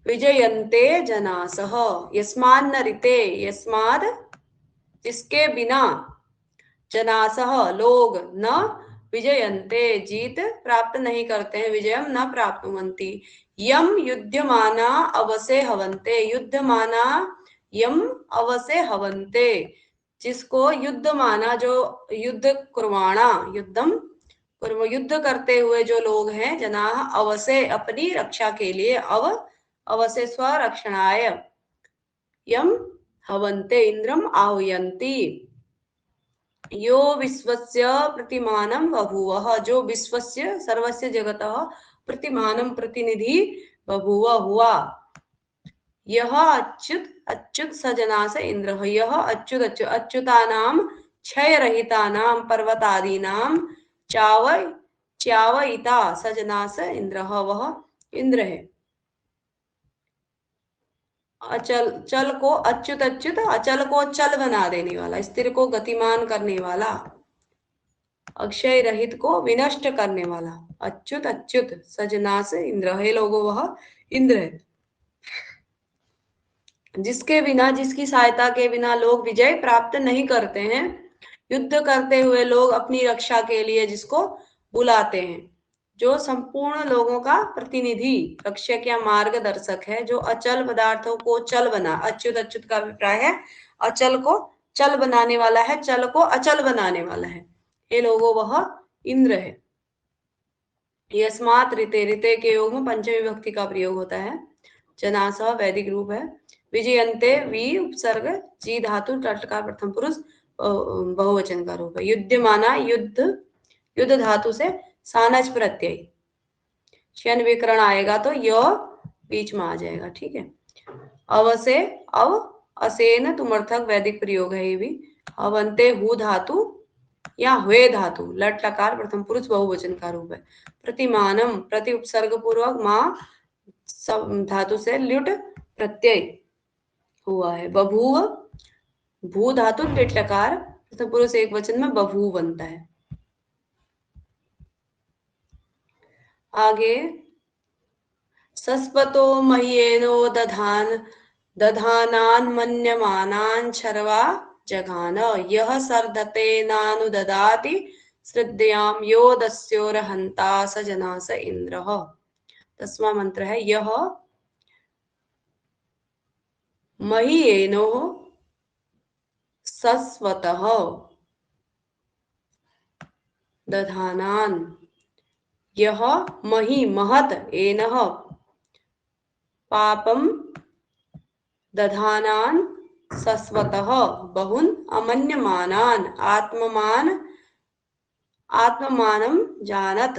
विजयन्ते जनासः। यस्मान्न ऋते यस्मात् जिसके बिना जनासः लोग न विजयन्ते जीत प्राप्त नहीं करते हैं। विजयम न प्राप्नुवन्ति। यम युध्यमाना अवसे हवन्ते युद्धमाना यम अवसे हवन्ते जिसको युद्ध माना जो युद्ध कुर्वाणा युद्धम युद्ध करते हुए जो लोग हैं। जना अवसे अपनी रक्षा के लिए अवसे स्वरक्षणाय यम हवन्ते इंद्रम आहुयन्ति। यो विश्वस्य प्रतिमानं बभूव जो विश्वस्य सर्वस्य जगतः प्रतिमानं प्रतिनिधि बभूव हुआ। यह अच्युत स जनास इंद्र। यह अच्युत अच्युतानां क्षय रहितानां पर्वतादीनां च्यावयिता स जनास इंद्र वह इंद्र है। अचल चल को अच्युत अचल को चल बना देने वाला, स्थिर को गतिमान करने वाला, अक्षय रहित को विनष्ट करने वाला। अच्युत सजनास इंद्र, हे लोगों वह इंद्र है। जिसके बिना जिसकी सहायता के बिना लोग विजय प्राप्त नहीं करते हैं। युद्ध करते हुए लोग अपनी रक्षा के लिए जिसको बुलाते हैं। जो संपूर्ण लोगों का प्रतिनिधि रक्षक या मार्गदर्शक है। जो अचल पदार्थों को चल बना, अच्युत का अभिप्राय है अचल को चल बनाने वाला है, चल को अचल बनाने वाला है। ये लोगों वह इंद्र है। यस्मात् ऋते ऋते के योग में पंचमी विभक्ति का प्रयोग होता है। जनास वैदिक रूप है। विजयन्ते वी उपसर्ग जी धातु टटकार प्रथम पुरुष बहुवचन का रूप है। युद्धमाना युद्ध धातु से सानच प्रत्यय शन विकरण आएगा तो य बीच में आ जाएगा। ठीक है। अवसे अव असेन तुमर्थक वैदिक प्रयोग है। ये भी अवंते हु धातु या हुए धातु लट लकार प्रथम पुरुष बहुवचन का रूप है। प्रतिमानम प्रति उपसर्ग पूर्वक माँ धातु से ल्युट प्रत्यय हुआ है। बभूव भू धातु लिट लकार प्रथम पुरुष एक वचन में बभू बनता है। आगे सस्पतो मह्येनो दधानान मन्यमानान शर्वा जघान यह सर्धते नानुददाति श्रद्धयाम यो दस्योरहंता स जनास इंद्रः। 10वां मंत्र है। यह महीयेनो सस्वतः दधानान यह मही महत एनः पापम दधानान सस्वतः बहुन अमन्यमानान आत्ममानं जानत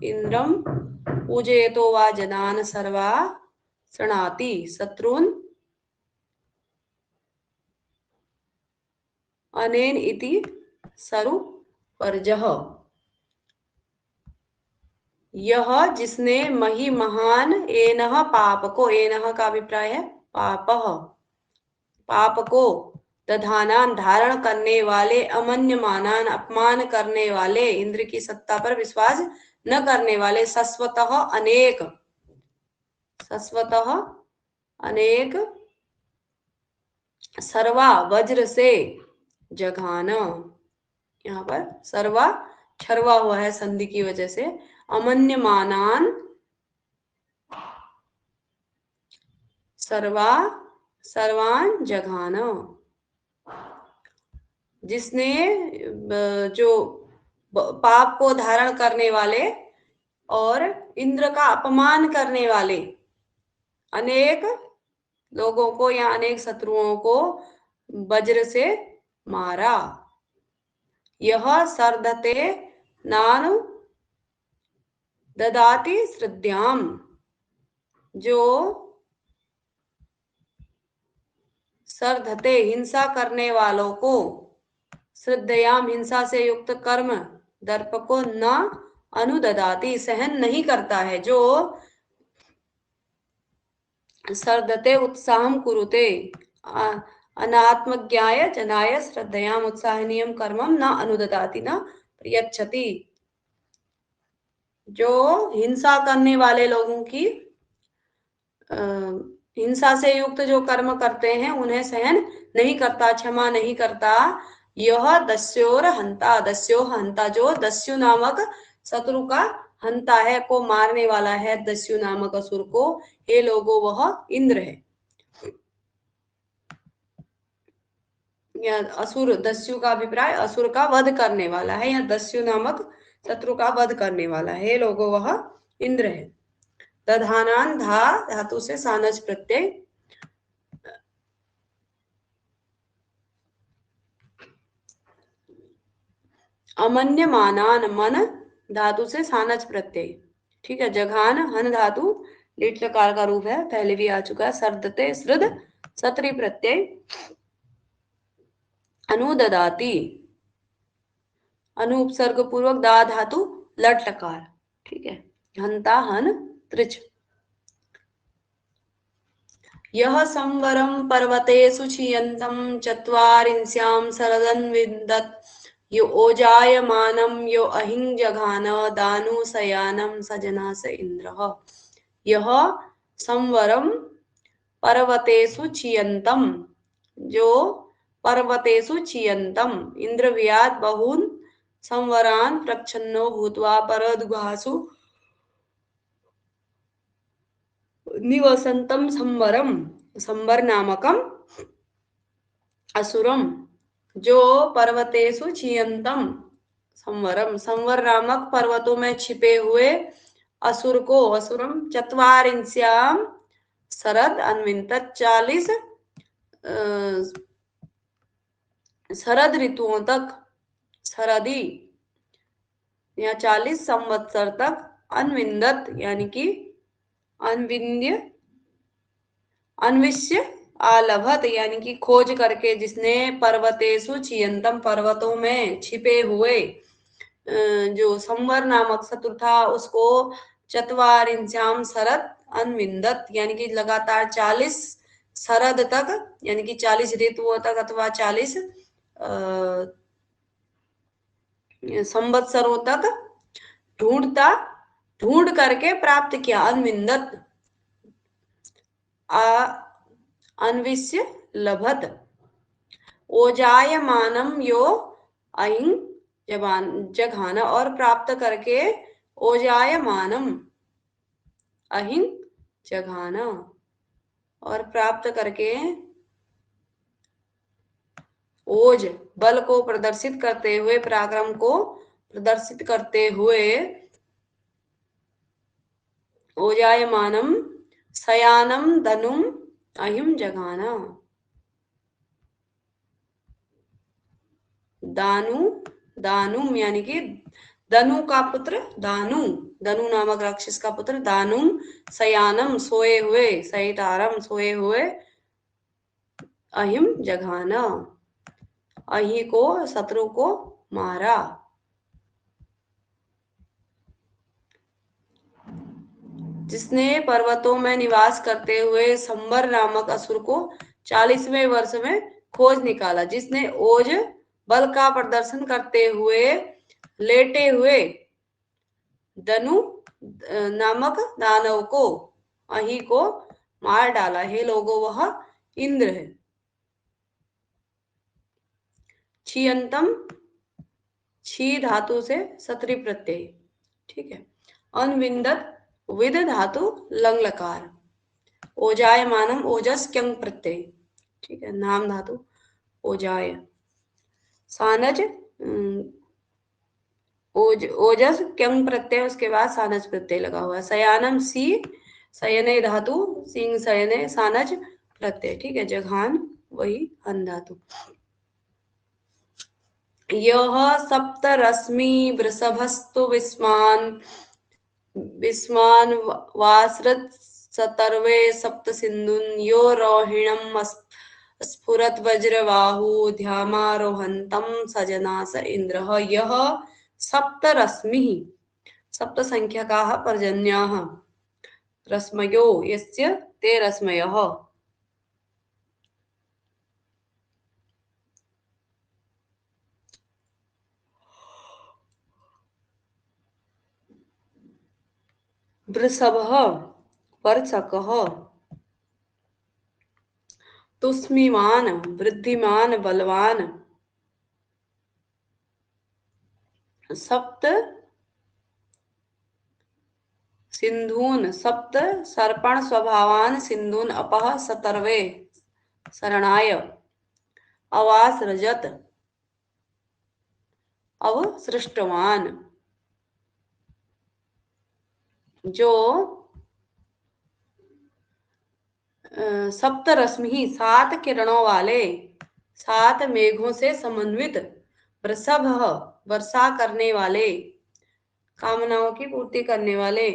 इंद्रम पूजयतो वा जनान सर्वा शृणाति शत्रुन अनेन इति सरु परजह। यह जिसने मही महान एनह पाप को, एनह का अभिप्राय है पाप को दधानान धारण करने वाले अमन्यमानान अपमान करने वाले इंद्र की सत्ता पर विश्वास न करने वाले सस्वतः अनेक सर्वा वज्र से जघान। यहाँ पर सर्वा छरवा हुआ है संधि की वजह से। अमन्यमानान सर्वान जघान, जिसने जो पाप को धारण करने वाले और इंद्र का अपमान करने वाले अनेक लोगों को या अनेक शत्रुओं को वज्र से मारा। यह सर्धते नानु ददाति श्रद्धाम, जो सर्धते हिंसा करने वालों को, श्रद्धयाम हिंसा से युक्त कर्म, दर्प को न अनुददाति सहन नहीं करता है, जो सर्धते उत्साहम कुरुते अनात्मज्ञाय जनाय श्रद्धयाम उत्साहनीयम कर्मम न अनुददाति न प्रयच्छति, जो हिंसा करने वाले लोगों की हिंसा से युक्त जो कर्म करते हैं उन्हें सहन नहीं करता, क्षमा नहीं करता। यह दस्योर हंता, दस्यो हंता, जो दस्यु नामक शत्रु का हंता है, को मारने वाला है, दस्यु नामक असुर को। हे लोगों, वह इंद्र है। या असुर, दस्यु का अभिप्राय असुर का वध करने वाला है, या दस्यु नामक शत्रु का वध करने वाला है। हे लोगों, वह इंद्र है। दधानान धा धातु से सानज प्रत्यय, अमन्यमानान मन धातु से सानज प्रत्यय, ठीक है। जघान हन धातु लिट लकार का रूप है, पहले भी आ चुका है। सर्धते सृद सत्री प्रत्यय, अनुददाति अनुपसर्ग पूर्वक दा धातु लट लकार, ठीक है। हंता हन त्रिच। यह संवरम पर्वतेषु क्षीयन्तं चत्वारिंस्यां शरदन्विन्दत्, यो ओजायमानं यो अहिं जघान दानु शयानं सजना स इंद्रः। यह संवरम पर्वतेषु क्षीयन्तं, जो पर्वतेषु क्षीयन्तं इंद्रव्यात् बहून् संवरान् प्रच्छन्नो भूत्वा परदुघासु निवसन्तं संवरम, संवर नामकम असुरम, जो पर्वतेषु क्षीयन्तं संवरम, संवर नामक पर्वतों में छिपे हुए असुर को, असुरम चत्वारिंस्याम शरद अन्विंतत, 40 शरद ऋतुओं तक, शरदी या 40 संवत्सर तक, अन्विंदत यानी कि अन्विन्य, अन्विष्य आलभत यानी कि खोज करके, जिसने पर्वतेषु क्षीयन्तम पर्वतों में छिपे हुए जो संवर नामक शत्रु था उसको चत्वारिंस्याम शरद अन्विंदत यानी कि लगातार 40 शरद तक यानी कि 40 ऋतुओं तक अथवा 40 संवत्सरों तक ढूंढ करके प्राप्त किया। अन्विंदत अन्विष्य लभत, ओजायमानम यो अहिं जघान, और प्राप्त करके ओजायमानम अहिं जघान, और प्राप्त करके ओज बल को प्रदर्शित करते हुए, पराक्रम को प्रदर्शित करते हुए, ओजायमानम शयानम धनुम अहिम जघाना, दानु दानुम यानी कि दनु का पुत्र दानु, दनु नामक राक्षस का पुत्र दानुम, शयानम सोए हुए, सहितारम सोए हुए, अहिम जघाना अहि को शत्रु को मारा। जिसने पर्वतों में निवास करते हुए संबर नामक असुर को 40वें वर्ष में खोज निकाला, जिसने ओज बल का प्रदर्शन करते हुए लेटे हुए दनु नामक दानव को, अहि को मार डाला। हे लोगों, वह इंद्र है। क्षीयंतम, छी धातु से सत्री प्रत्यय, ठीक है। अनविंदत विद धातु लंग लकार, ओजायमानम ओजस क्यंग प्रत्यय, ठीक है, नाम धातु ओजाय, सानज ओजस क्यंग प्रत्यय, उसके बाद सानज प्रत्यय लगा हुआ है। शयानम सी, शयने धातु सिंह शयने सानज प्रत्यय, ठीक है, जघान वही हन धातु। यह सप्तरश्मि वृषभस्तु विस्मान विस्मान वासृत सतर्वे सप्त सिंधुन यो रोहिणम स्फुरत वज्रबाहु ध्यामारोहंतम सजनास इंद्रः। यह सप्तरश्मिः, सप्त संख्यकाः पर्जन्याः, रश्मयो यस्य ते रश्मयः। वृषभः वर्चकः, तुष्मिमान वृद्धिमान बलवान, सप्त सिंधून सप्त सर्पण स्वभावान सिंधून अपह सतर्वे शरणाय, अवास रजत अवसृष्टवान। जो सप्तरश्मि सात किरणों वाले, सात मेघों से समन्वित, वृषभ वर्षा करने वाले, कामनाओं की पूर्ति करने वाले,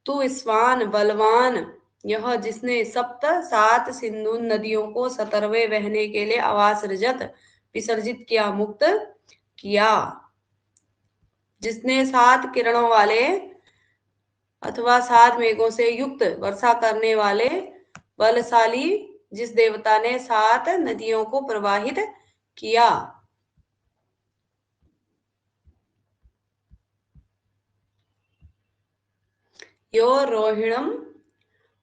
तू स्वान बलवान, यह जिसने सप्त सात सिंधु नदियों को सतर्वे बहने के लिए आवास रजत विसर्जित किया, मुक्त किया, जिसने सात किरणों वाले अथवा सात मेघों से युक्त वर्षा करने वाले बलशाली, जिस देवता ने सात नदियों को प्रवाहित किया। यो रोहिणम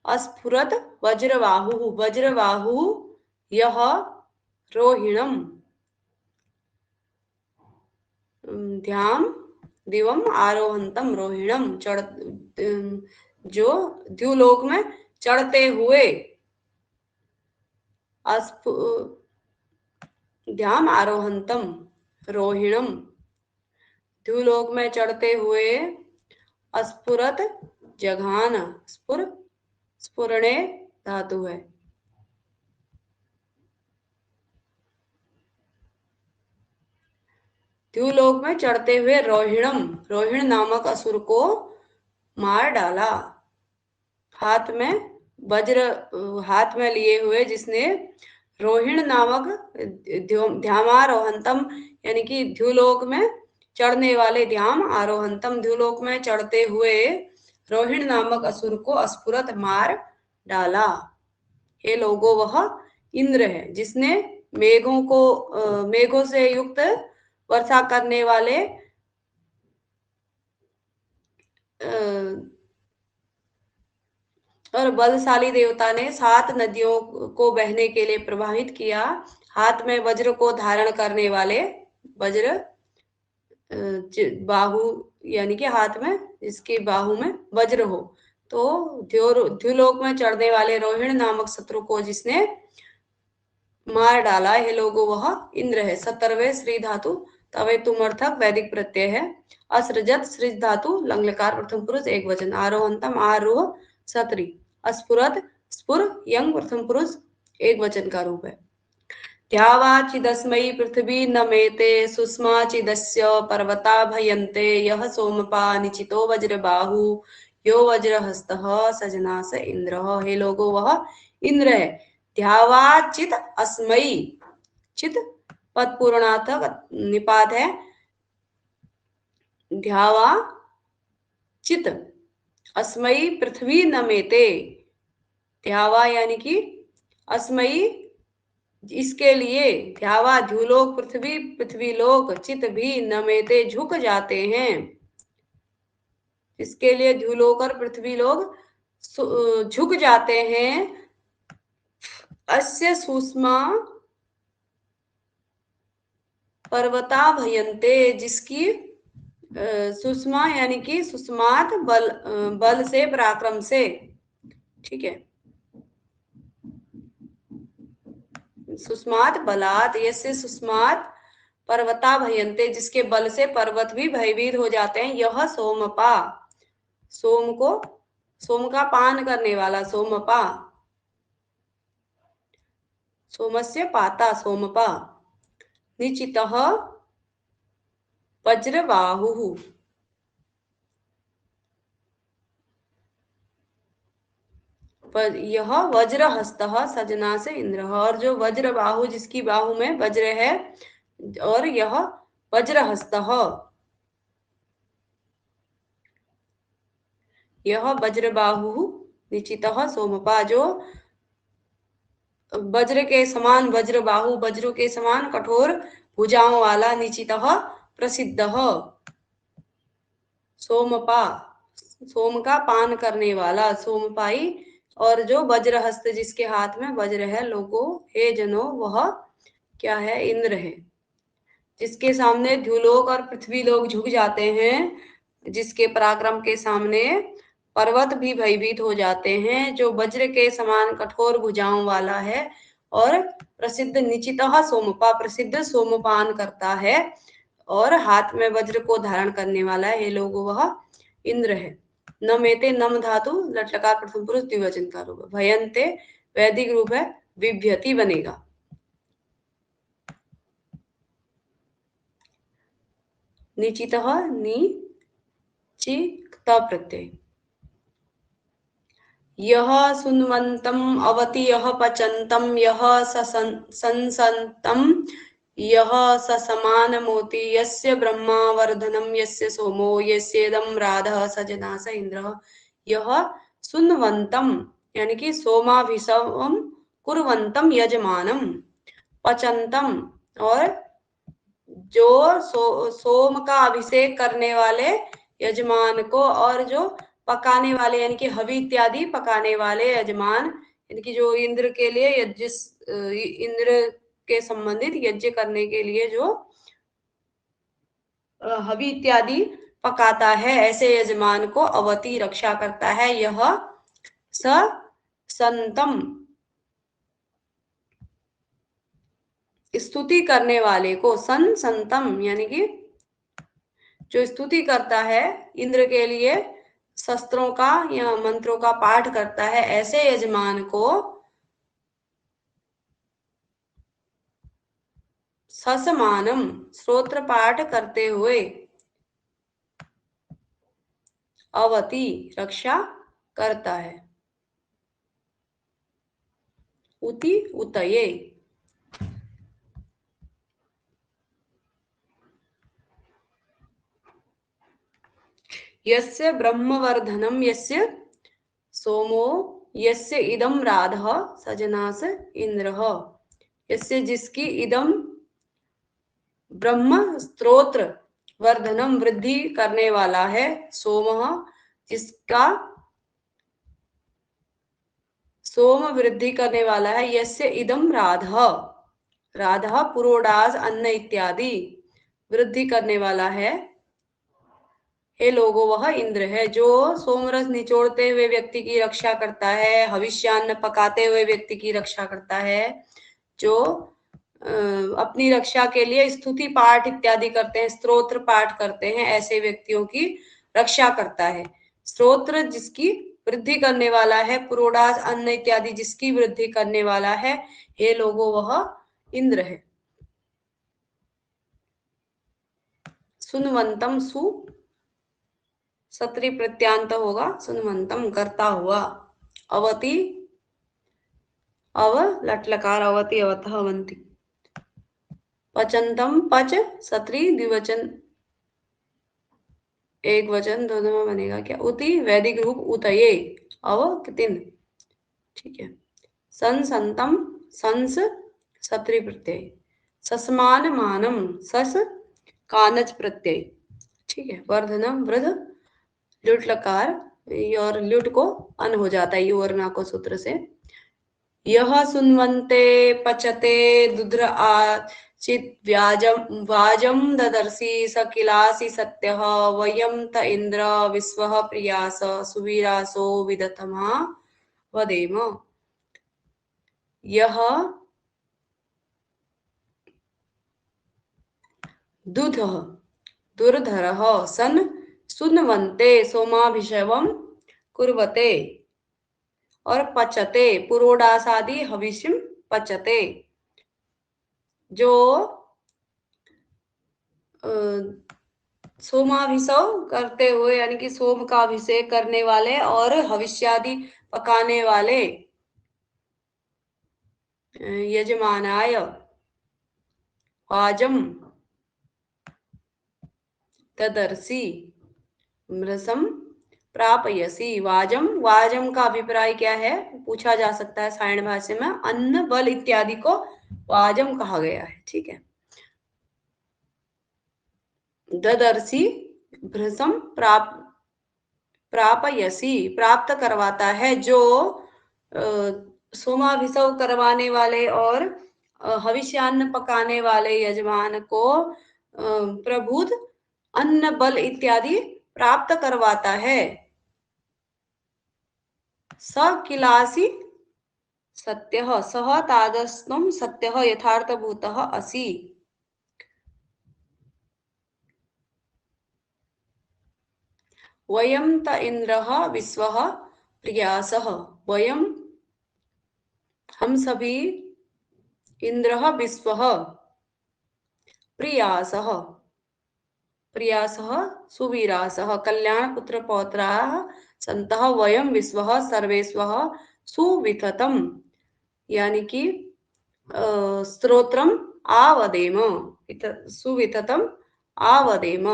अस्फुरत वज्रबाहु, वज्रबाहु यह रोहिणम, ध्याम दिवम आरोहंतम रोहिणम, चढ़ जो द्युलोक में चढ़ते हुए, ध्याम आरोहंतम रोहिणम, द्युलोक में चढ़ते हुए, अस्फुरत जघान, स्फुर स्फुरणे धातु है, द्युलोक में चढ़ते हुए रोहिणम, रोहिण नामक असुर को मार डाला, हाथ में वज्र हाथ में लिए हुए, जिसने रोहिण नामक ध्यामारोहंतम यानी कि द्युलोक में चढ़ने वाले, ध्याम आरोहंतम द्युलोक में चढ़ते हुए रोहिण नामक असुर को अस्फुरत मार डाला। हे लोगों, वह इंद्र है जिसने मेघों से युक्त वर्षा करने वाले और बलशाली देवता ने सात नदियों को बहने के लिए प्रवाहित किया, हाथ में वज्र को धारण करने वाले, वज्र बाहु यानी कि हाथ में, जिसकी बाहु में वज्र हो, तो द्युलोक में चढ़ने वाले रोहिण नामक शत्रु को जिसने मार डाला, हे लोगों, वह इंद्र है। 70वें श्री धातु तवे तुमर्थक वैदिक प्रत्यय है। असृजत सृज धातु लंगलकार प्रथम पुरुष एक वचन, आरोहंतम आरोह सत्री, अस्फुरत स्फुर यंग प्रथम पुरुष एक वचन का रूप है। ध्यावाचिदस्मै पृथ्वी नमेते सुष्माचिदस्य पर्वता भयन्ते, यह सोमपा निचितो वज्रबाहु यो वज्रहस्तः सजनास इंद्रः। हे लोगों, वह इंद्र है। ध्यावाचित अस्मयी, चित पद पूर्णार्थक निपात है, ध्यावा चित अस्मयी पृथ्वी नमेते, ध्यावा यानी कि अस्मयी इसके लिए, ध्यावा ध्युलोक पृथ्वी, पृथ्वीलोक, चित भी नमेते झुक जाते हैं, इसके लिए ध्युलोक और पृथ्वीलोक झुक जाते हैं। अस्य सुष्मा पर्वता भयन्ते, जिसकी सुषमा यानी कि सुषमात बल, बल से, पराक्रम से, ठीक है। सुषमात बलात्, यस्य सुषमात पर्वता भयन्ते, जिसके बल से पर्वत भी भयभीत हो जाते हैं। यह सोमपा, सोम का पान करने वाला, सोमपा, सोमस्य पाता, सोमपा। निचितः वज्रबाहुः, यह वज्रहस्तः सजना से इंद्र, और जो वज्र बाहु, जिसकी बाहु में वज्र है, और यह वज्रहस्तः, यह वज्रबाहु निचितः सोमपा, जो वज्र के समान, वज्र बाहु, वज्रों के समान कठोर भुजाओं वाला, निचितः प्रसिद्ध, सोमपा, सोम का पान करने वाला, सोमपाई, और जो वज्रहस्त, जिसके हाथ में वज्र है, लोगों, हे जनो, वह क्या है? इंद्र है, जिसके सामने द्युलोक और पृथ्वी लोग झुक जाते हैं, जिसके पराक्रम के सामने पर्वत भी भयभीत हो जाते हैं, जो वज्र के समान कठोर भुजाओं वाला है, और प्रसिद्ध निचितः सोमपा, प्रसिद्ध सोमपान करता है, और हाथ में वज्र को धारण करने वाला है, ये लोग वह इंद्र है। नमेते, नम धातु लट लकार प्रथम पुरुष द्विवचन का रूप है। भयंते वैदिक रूप है, विभ्यति बनेगा। निचितः निचित प्रत्यय, यह सुन्वन्तम् अवति, यह पचन्तम्, यह संसन्तम्, यह ससमानमोति, यस्य ब्रह्मा वर्धनम्, यस्य सोमो, यस्येदं राधः सजना स इन्द्रः। यह सुन्वन्तम् यानी कि सोमाभिषवम् कुर्वन्तम् यजमानम्, पचन्तम् और जो सोम का अभिषेक करने वाले यजमान को, और जो पकाने वाले यानी कि हवि इत्यादि पकाने वाले यजमान, यानी कि जो इंद्र के लिए इंद्र के संबंधित यज्ञ करने के लिए जो हवि इत्यादि पकाता है, ऐसे यजमान को अवति रक्षा करता है। यह संतम, स्तुति करने वाले को, संतम यानी कि जो स्तुति करता है इंद्र के लिए, शस्त्रों का या मंत्रों का पाठ करता है, ऐसे यजमान को ससमानम, स्तोत्र पाठ करते हुए, अवति रक्षा करता है। उति उतये, यस्य ब्रह्मवर्धनम, यस्य सोमो, यस्य इदम राधः सजनास इंद्रः, यस्य जिसकी इदम ब्रह्म स्तोत्र वर्धनम वृद्धि करने वाला है, सोम जिसका सोम वृद्धि करने वाला है, यस्य इदम राधः, राधः पुरोडास अन्न इत्यादि वृद्धि करने वाला है, हे लोगों वह इंद्र है, जो सोमरस निचोड़ते हुए व्यक्ति की रक्षा करता है, हविष्यान्न पकाते हुए व्यक्ति की रक्षा करता है, जो अपनी रक्षा के लिए स्तुति पाठ इत्यादि करते हैं, स्तोत्र पाठ करते हैं, ऐसे व्यक्तियों की रक्षा करता है। स्तोत्र जिसकी वृद्धि करने वाला है, पुरोडास अन्न इत्यादि जिसकी वृद्धि करने वाला है, हे लोगों वह इंद्र है। सुनवंतम, सु सत्री प्रत्यांत होगा, सुनवंतम करता हुआ, अवति अव लटलकार, अवति अवतः अवंती, पचंतम पच सत्री द्विवचन, एक वचन दोनों में बनेगा क्या? उति वैदिक रूप उतये, अव कितिन, ठीक है। संसंतम, संस सत्री प्रत्यय, ससमान मानम, सस कानच प्रत्यय, ठीक है। वर्धनम वृद्ध, लुट लकार, और लुट को अन हो जाता है युवर्णा को सूत्र से। यह सुन्वन्ते पचते दुध्र चित् व्याजं ददर्शि स किलासि सत्यः वयं त इन्द्र विश्वः प्रियास सुवीरासो विदथमा वदेम। यह दुधः दुर्धरः सन् सुन्वन्ते सोमाभिषवं कुर्वते और पचते पुरोडासादि हविष्यं पचते। जो सोमाभिषव करते हुए यानी कि सोम का अभिषेक करने वाले और हविष्यादि पकाने वाले यजमानाय वाजम तदर्शी मृसम प्रापयसी। वाजम वाजम का अभिप्राय क्या है पूछा जा सकता है सायण भाषा में। अन्न बल इत्यादि को वाजम कहा गया है। ठीक है। ददर्शी भ्रसम प्रापयसी प्राप्त करवाता है। जो सोमाभिषव करवाने वाले और हविष्यान्न पकाने वाले यजमान को प्रबुद्ध अन्न बल इत्यादि प्राप्त करवाता है। स किलासी सत्यः सह तादस्त्वं सत्यः यथार्थभूतः असि। वयं त इन्द्रः विश्वः प्रियासः। वयं हम सभी इंद्रः विश्वः प्रियासः प्रियासः सुवीरासः कल्याणपुत्र पौत्राः सन्तः वयं विश्वः सर्वेश्वः सुविततम यानी कि स्तोत्रम आवदेम सुविततम आवदेम।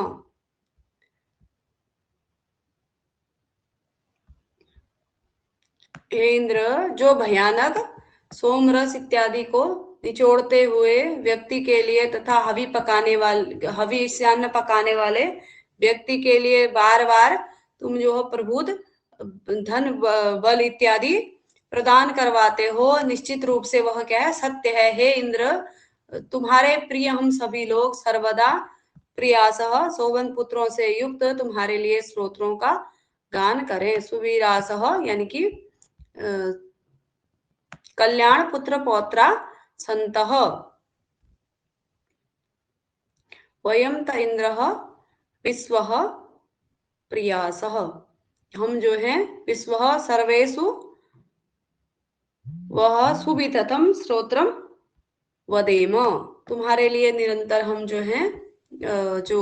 हे इंद्र जो भयानक सोमरस इत्यादि को निचोड़ते हुए व्यक्ति के लिए तथा हविष्यान्न पकाने वाले व्यक्ति के लिए बार बार तुम जो हो प्रबुद्ध धन बल इत्यादि प्रदान करवाते हो, निश्चित रूप से वह क्या है सत्य है। हे इंद्र तुम्हारे प्रिय हम सभी लोग सर्वदा प्रियासह सोवन पुत्रों से युक्त तुम्हारे लिए स्तोत्रों का गान करें। सुवीरासह यानी कि कल्याण पुत्र पौत्रा संतः वयं त इंद्रः विश्वः प्रियासः हम जो है विश्वः सर्वेषु वह सुविततम स्तोत्रम वदेम तुम्हारे लिए निरंतर हम जो है जो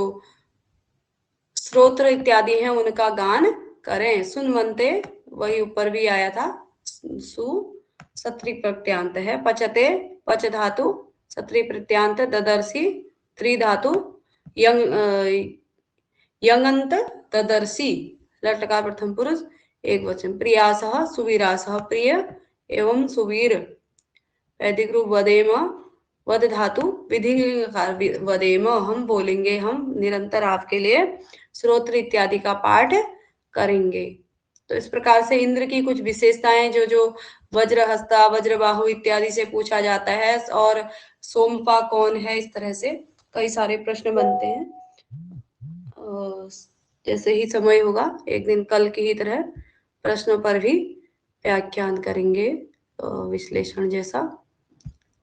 स्तोत्र इत्यादि हैं उनका गान करें। सुनवंते वही ऊपर भी आया था। सु सत्री प्रत्यांत है। पचते पच धातु सत्री प्रत्यांत ददर्शी त्रिधातु यंगंत तदर्शी लटका प्रथम पुरुष एक वचन। प्रियासः सुवीरासः प्रिय एवं सुवीर वैदिक रूप वदेम वद धातु विधि वदेम हम बोलेंगे हम निरंतर आपके लिए स्तोत्र इत्यादि का पाठ करेंगे। तो इस प्रकार से इंद्र की कुछ विशेषताएं जो वज्रहस्ता वज्रबाहु इत्यादि से पूछा जाता है और सोमपा कौन है, इस तरह से कई सारे प्रश्न बनते हैं। जैसे ही समय होगा एक दिन कल की ही तरह प्रश्नों पर भी व्याख्यान करेंगे विश्लेषण जैसा।